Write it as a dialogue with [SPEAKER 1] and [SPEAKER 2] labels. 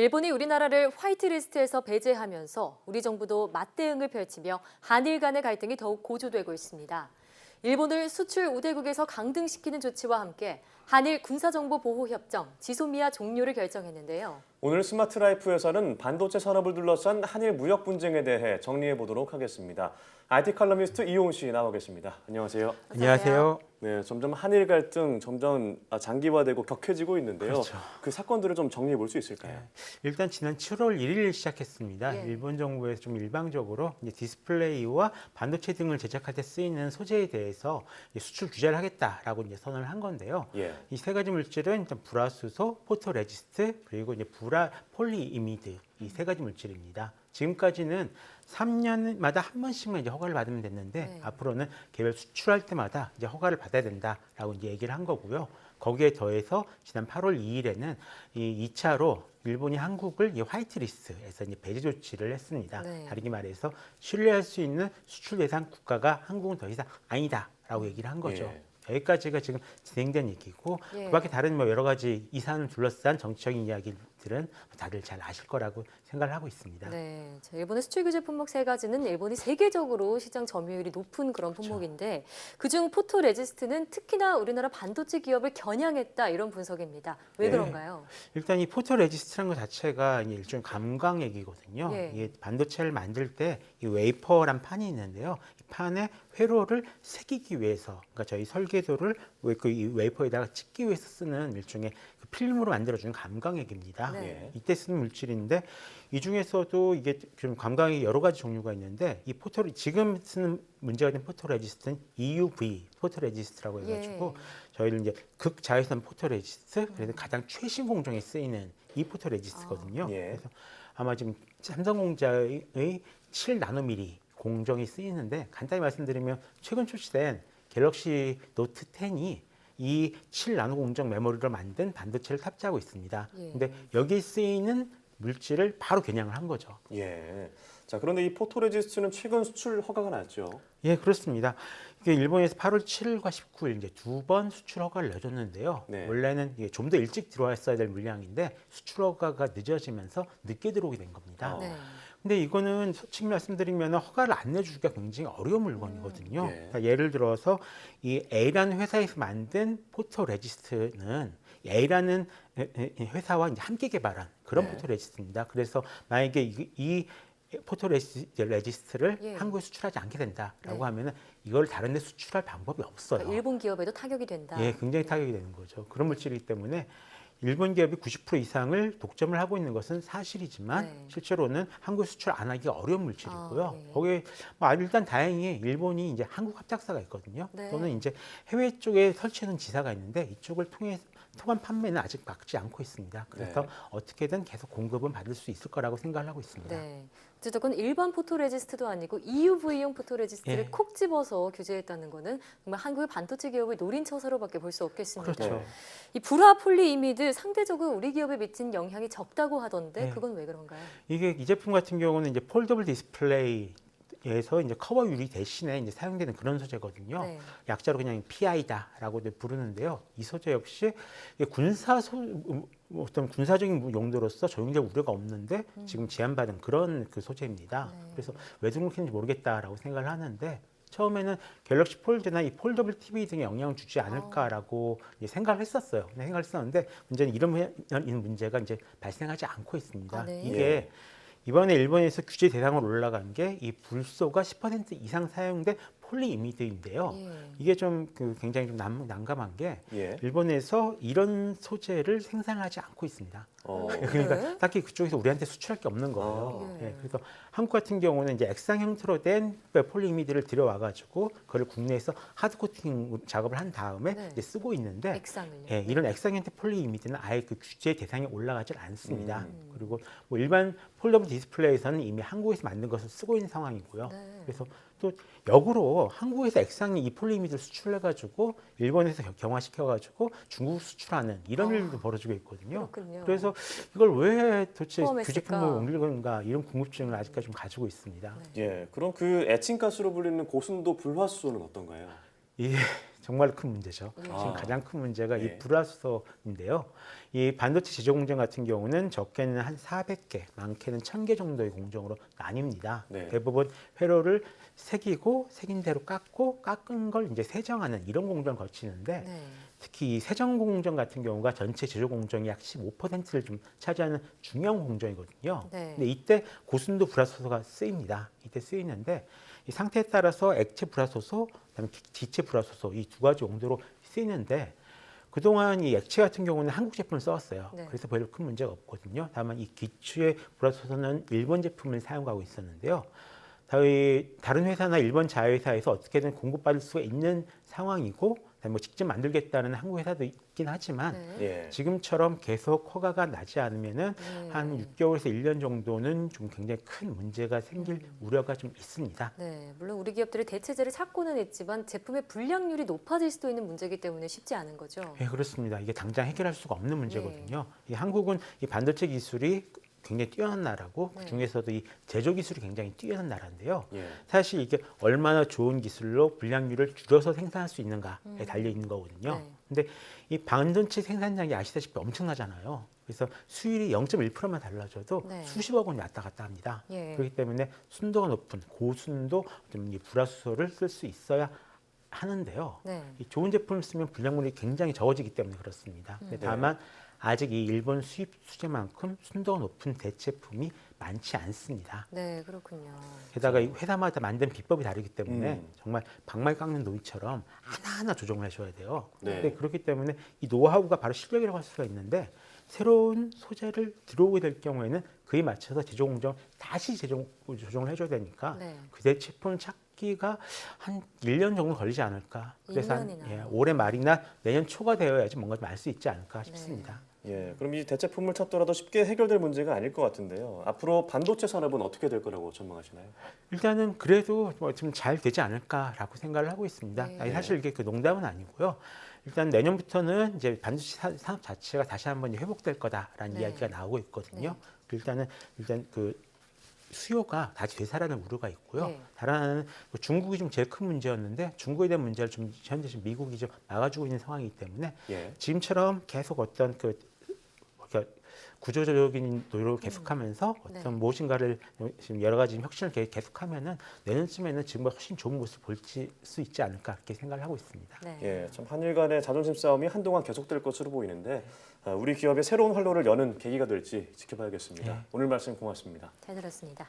[SPEAKER 1] 일본이 우리나라를 화이트리스트에서 배제하면서 우리 정부도 맞대응을 펼치며 한일 간의 갈등이 더욱 고조되고 있습니다. 일본을 수출 우대국에서 강등시키는 조치와 함께 한일 군사정보보호협정 지소미아 종료를 결정했는데요.
[SPEAKER 2] 오늘 스마트라이프에서는 반도체 산업을 둘러싼 한일 무역 분쟁에 대해 정리해 보도록 하겠습니다. IT 칼럼니스트 이용 씨 나와 계십니다. 안녕하세요.
[SPEAKER 3] 안녕하세요.
[SPEAKER 2] 네, 점점 한일 갈등 장기화되고 격해지고 있는데요.
[SPEAKER 3] 그렇죠.
[SPEAKER 2] 그 사건들을 좀 정리해 볼 수 있을까요?
[SPEAKER 3] 일단 지난 7월 1일 시작했습니다.
[SPEAKER 1] 예.
[SPEAKER 3] 일본 정부에서 좀 일방적으로 이제 디스플레이와 반도체 등을 제작할 때 쓰이는 소재에 대해서 수출 규제를 하겠다라고 이제 선언을 한 건데요.
[SPEAKER 2] 예.
[SPEAKER 3] 이 세 가지 물질은 일단 불화수소, 포토레지스트, 그리고 이제 불화 폴리이미드 이 세 가지 물질입니다. 지금까지는 3년마다 한 번씩만 이제 허가를 받으면 됐는데
[SPEAKER 1] 네.
[SPEAKER 3] 앞으로는 개별 수출할 때마다 이제 허가를 받아야 된다라고 이제 얘기를 한 거고요. 거기에 더해서 지난 8월 2일에는 이 2차로 일본이 한국을 이 화이트리스트에서 이제 배제 조치를 했습니다.
[SPEAKER 1] 네.
[SPEAKER 3] 다르게 말해서 신뢰할 수 있는 수출 대상 국가가 한국은 더 이상 아니다라고 얘기를 한 거죠.
[SPEAKER 2] 예.
[SPEAKER 3] 여기까지가 지금 진행된 얘기고
[SPEAKER 1] 예.
[SPEAKER 3] 그밖에 다른 뭐 여러 가지 이 사안을 둘러싼 정치적인 이야기들은 다들 잘 아실 거라고 생각을 하고 있습니다.
[SPEAKER 1] 네, 자, 일본의 수출 규제 품목 세 가지는 일본이 세계적으로 시장 점유율이 높은 그런 품목인데 그중 포토레지스트는 특히나 우리나라 반도체 기업을 겨냥했다 이런 분석입니다. 왜
[SPEAKER 2] 네.
[SPEAKER 1] 그런가요?
[SPEAKER 3] 일단 이 포토레지스트라는 것 자체가 이제 일종의 감광액이거든요.
[SPEAKER 1] 예.
[SPEAKER 3] 이게 반도체를 만들 때 이 웨이퍼란 판이 있는데요. 이 판에 회로를 새기기 위해서, 그러니까 저희 설계도를 이 웨이퍼에다가 찍기 위해서 쓰는 일종의 그 필름으로 만들어주는 감광액입니다.
[SPEAKER 1] 네.
[SPEAKER 3] 이때 쓰는 물질인데 이 중에서도 이게 좀 감광액이 여러 가지 종류가 있는데 이 지금 쓰는 문제가 된 포토레지스트는 EUV 포토레지스트라고 해가지고 저희는 이제 극자외선 포토레지스트, 그래서 가장 최신 공정에 쓰이는 이 포토레지스트거든요.
[SPEAKER 2] 예.
[SPEAKER 3] 그래서 아마 지금 삼성공자의 7나노미리 공정이 쓰이는데 간단히 말씀드리면 최근 출시된 갤럭시 노트 10이 이 7나노 공정 메모리를 만든 반도체를 탑재하고 있습니다.
[SPEAKER 1] 예.
[SPEAKER 3] 근데 여기에 쓰이는 물질을 바로 겨냥을 한 거죠.
[SPEAKER 2] 예. 자, 그런데 이 포토레지스트는 최근 수출 허가가 났죠.
[SPEAKER 3] 예, 그렇습니다. 이게 일본에서 8월 7일과 19일 이제 두 번 수출 허가를 내줬는데요.
[SPEAKER 2] 네.
[SPEAKER 3] 원래는 이게 좀 더 일찍 들어왔어야 될 물량인데 수출 허가가 늦어지면서 늦게 들어오게 된 겁니다.
[SPEAKER 1] 네.
[SPEAKER 3] 근데 이거는 솔직히 말씀드리면 허가를 안 내주기가 굉장히 어려운 물건이거든요.
[SPEAKER 2] 예.
[SPEAKER 3] 그러니까 예를 들어서 이 A라는 회사에서 만든 포토레지스트는 A라는 회사와 이제 함께 개발한 그런
[SPEAKER 2] 네.
[SPEAKER 3] 포토레지스트입니다. 그래서 만약에 이 포토레지스트를
[SPEAKER 1] 예.
[SPEAKER 3] 한국에 수출하지 않게 된다라고
[SPEAKER 1] 네.
[SPEAKER 3] 하면은 이걸 다른 데 수출할 방법이 없어요.
[SPEAKER 1] 그러니까 일본 기업에도 타격이 된다.
[SPEAKER 3] 예, 굉장히 타격이 되는 거죠. 그런 물질이기 때문에 일본 기업이 90% 이상을 독점을 하고 있는 것은 사실이지만
[SPEAKER 1] 네.
[SPEAKER 3] 실제로는 한국 수출 안 하기가 어려운 물질이고요.
[SPEAKER 1] 아, 예.
[SPEAKER 3] 거기에 뭐 일단 다행히 일본이 이제 한국 합작사가 있거든요.
[SPEAKER 1] 네.
[SPEAKER 3] 또는 이제 해외 쪽에 설치하는 지사가 있는데 이쪽을 통한 판매는 아직 막지 않고 있습니다. 그래서
[SPEAKER 2] 네.
[SPEAKER 3] 어떻게든 계속 공급은 받을 수 있을 거라고 생각을 하고 있습니다.
[SPEAKER 1] 네. 어쨌든 일반 포토레지스트도 아니고 EUV용 포토레지스트를
[SPEAKER 3] 예.
[SPEAKER 1] 콕 집어서 규제했다는 거는 정말 한국의 반도체 기업의 노린 처사로밖에 볼 수 없겠습니다.
[SPEAKER 3] 그렇죠.
[SPEAKER 2] 네.
[SPEAKER 1] 이 불화 폴리이미드 상대적으로 우리 기업에 미친 영향이 적다고 하던데
[SPEAKER 3] 네.
[SPEAKER 1] 그건 왜 그런가요?
[SPEAKER 3] 이게 이 제품 같은 경우는 이제 폴더블 디스플레이에서 이제 커버 유리 대신에 이제 사용되는 그런 소재거든요.
[SPEAKER 1] 네.
[SPEAKER 3] 약자로 그냥 PI다라고 부르는데요. 이 소재 역시 어떤 군사적인 용도로서 적용될 우려가 없는데 지금 제한받은 그런 그 소재입니다.
[SPEAKER 1] 네.
[SPEAKER 3] 그래서 왜 등록했는지 모르겠다라고 생각을 하는데 처음에는 갤럭시 폴드나 이 폴더블 TV 등에 영향을 주지 않을까라고 이제 생각을 했었어요. 생각을 했었는데 문제는 이런 문제가 이제 발생하지 않고 있습니다.
[SPEAKER 1] 아, 네.
[SPEAKER 3] 이게 이번에 일본에서 규제 대상으로 올라간 게 이 불소가 10% 이상 사용된 폴리이미드인데요.
[SPEAKER 1] 예.
[SPEAKER 3] 이게 좀 굉장히 좀 난감한 게
[SPEAKER 2] 예.
[SPEAKER 3] 일본에서 이런 소재를 생산하지 않고 있습니다. 그러니까
[SPEAKER 1] 네.
[SPEAKER 3] 딱히 그쪽에서 우리한테 수출할 게 없는 거예요.
[SPEAKER 1] 예.
[SPEAKER 3] 예, 그래서 한국 같은 경우는 이제 액상 형태로 된 폴리이미드를 들여와가지고 그걸 국내에서 하드 코팅 작업을 한 다음에
[SPEAKER 1] 네.
[SPEAKER 3] 이제 쓰고 있는데
[SPEAKER 1] 액상을요.
[SPEAKER 3] 예, 이런 액상 형태 폴리이미드는 아예 그 규제 대상에 올라가질 않습니다.
[SPEAKER 1] 음.
[SPEAKER 3] 그리고 뭐 일반 폴더블 디스플레이에서는 이미 한국에서 만든 것을 쓰고 있는 상황이고요.
[SPEAKER 1] 네.
[SPEAKER 3] 그래서 또 역으로 한국에서 액상이 이 폴리이미드를 수출해가지고 일본에서 경화시켜가지고 중국 수출하는 이런 일도 벌어지고 있거든요.
[SPEAKER 1] 그렇군요.
[SPEAKER 3] 그래서 이걸 왜 도대체
[SPEAKER 1] 포함했을까?
[SPEAKER 3] 규제 품목을 옮길 건가 이런 궁금증을 아직까지 좀 가지고 있습니다.
[SPEAKER 1] 네.
[SPEAKER 2] 예. 그럼 그 에칭가스로 불리는 고순도 불화수소는 어떤가요?
[SPEAKER 3] 이게 정말 큰 문제죠.
[SPEAKER 1] 예.
[SPEAKER 3] 지금 가장 큰 문제가
[SPEAKER 2] 예.
[SPEAKER 3] 이 불화수소인데요. 이 반도체 제조 공정 같은 경우는 적게는 한 400개, 많게는 1000개 정도의 공정으로 나뉩니다.
[SPEAKER 2] 네.
[SPEAKER 3] 대부분 회로를 새긴 대로 깎은 걸 이제 세정하는 이런 공정을 거치는데
[SPEAKER 1] 네.
[SPEAKER 3] 특히 이 세정 공정 같은 경우가 전체 제조 공정의 약 15%를 좀 차지하는 중요한 공정이거든요.
[SPEAKER 1] 네.
[SPEAKER 3] 근데 이때 고순도 불화소소가 쓰입니다. 이때 쓰이는데 이 상태에 따라서 액체 불화소소, 그다음에 기체 불화소소 이 두 가지 용도로 쓰이는데 그동안 이 액체 같은 경우는 한국 제품을 써왔어요.
[SPEAKER 1] 네.
[SPEAKER 3] 그래서 별로 큰 문제가 없거든요. 다만 이 기체 불화소소는 일본 제품을 사용하고 있었는데요. 다른 회사나 일본 자회사에서 어떻게든 공급받을 수가 있는 상황이고 뭐 직접 만들겠다는 한국 회사도 있긴 하지만
[SPEAKER 1] 네.
[SPEAKER 2] 예.
[SPEAKER 3] 지금처럼 계속 허가가 나지 않으면은
[SPEAKER 1] 네.
[SPEAKER 3] 한 6개월에서 1년 정도는 좀 굉장히 큰 문제가 생길 우려가 좀 있습니다.
[SPEAKER 1] 네, 물론 우리 기업들이 대체제를 찾고는 있지만 제품의 불량률이 높아질 수도 있는 문제이기 때문에 쉽지 않은 거죠.
[SPEAKER 3] 네, 그렇습니다. 이게 당장 해결할 수가 없는 문제거든요. 이 한국은 이 반도체 기술이 굉장히 뛰어난 나라고
[SPEAKER 1] 네.
[SPEAKER 3] 그 중에서도 이 제조 기술이 굉장히 뛰어난 나라인데요.
[SPEAKER 2] 예.
[SPEAKER 3] 사실 이게 얼마나 좋은 기술로 불량률을 줄여서 생산할 수 있는가에 달려 있는 거거든요.
[SPEAKER 1] 네.
[SPEAKER 3] 근데 이 반도체 생산량이 아시다시피 엄청나잖아요. 그래서 수율이 0.1%만 달라져도
[SPEAKER 1] 네.
[SPEAKER 3] 수십억 원이 왔다 갔다 합니다.
[SPEAKER 1] 예.
[SPEAKER 3] 그렇기 때문에 순도가 높은 고순도 좀 이 불화수소를 쓸 수 있어야 하는데요.
[SPEAKER 1] 네.
[SPEAKER 3] 이 좋은 제품을 쓰면 불량물이 굉장히 적어지기 때문에 그렇습니다. 근데 다만 아직 이 일본 수입 수제만큼 순도가 높은 대체품이 많지 않습니다.
[SPEAKER 1] 네, 그렇군요.
[SPEAKER 3] 게다가 이 회사마다 만든 비법이 다르기 때문에
[SPEAKER 2] 음.
[SPEAKER 3] 정말 방망이 깎는 노이처럼 하나하나 조정을 해줘야 돼요.
[SPEAKER 2] 네.
[SPEAKER 3] 근데 그렇기 때문에 이 노하우가 바로 실력이라고 할 수가 있는데 새로운 소재를 들어오게 될 경우에는 그에 맞춰서 제조 공정 다시 조정을 해줘야 되니까
[SPEAKER 1] 네.
[SPEAKER 3] 그 제품 찾기가 한 1년 정도 걸리지 않을까. 그래서
[SPEAKER 1] 1년이나.
[SPEAKER 3] 올해 말이나 내년 초가 되어야지 뭔가 좀 알 수 있지 않을까 싶습니다.
[SPEAKER 2] 예. 그럼 이 대체품을 찾더라도 쉽게 해결될 문제가 아닐 것 같은데요. 앞으로 반도체 산업은 어떻게 될 거라고 전망하시나요?
[SPEAKER 3] 일단은 그래도 좀 잘 되지 않을까라고 생각을 하고 있습니다.
[SPEAKER 1] 네.
[SPEAKER 3] 아니, 사실 이게 그 농담은 아니고요. 일단 내년부터는 이제 반도체 산업 자체가 다시 한번 회복될 거다라는
[SPEAKER 1] 네.
[SPEAKER 3] 이야기가 나오고 있거든요.
[SPEAKER 1] 네.
[SPEAKER 3] 일단 그 수요가 다시 되살아날 우려가 있고요.
[SPEAKER 1] 네.
[SPEAKER 3] 다른 하나는 중국이 좀 제일 큰 문제였는데 중국에 대한 문제를 좀 현재 지금 미국이 좀 막아주고 있는 상황이기 때문에
[SPEAKER 2] 예.
[SPEAKER 3] 지금처럼 계속 어떤 그러니까 구조적인 노력을 계속하면서
[SPEAKER 1] 네.
[SPEAKER 3] 어떤 무엇인가를 지금 여러 가지 혁신을 계속하면은 내년쯤에는 지금보다 훨씬 좋은 모습을 볼 수 있지 않을까 그렇게 생각을 하고 있습니다.
[SPEAKER 1] 네.
[SPEAKER 2] 예. 참 한일 간의 자존심 싸움이 한동안 계속될 것으로 보이는데 우리 기업의 새로운 활로를 여는 계기가 될지 지켜봐야겠습니다.
[SPEAKER 3] 예.
[SPEAKER 2] 오늘 말씀 고맙습니다.
[SPEAKER 1] 잘 들었습니다.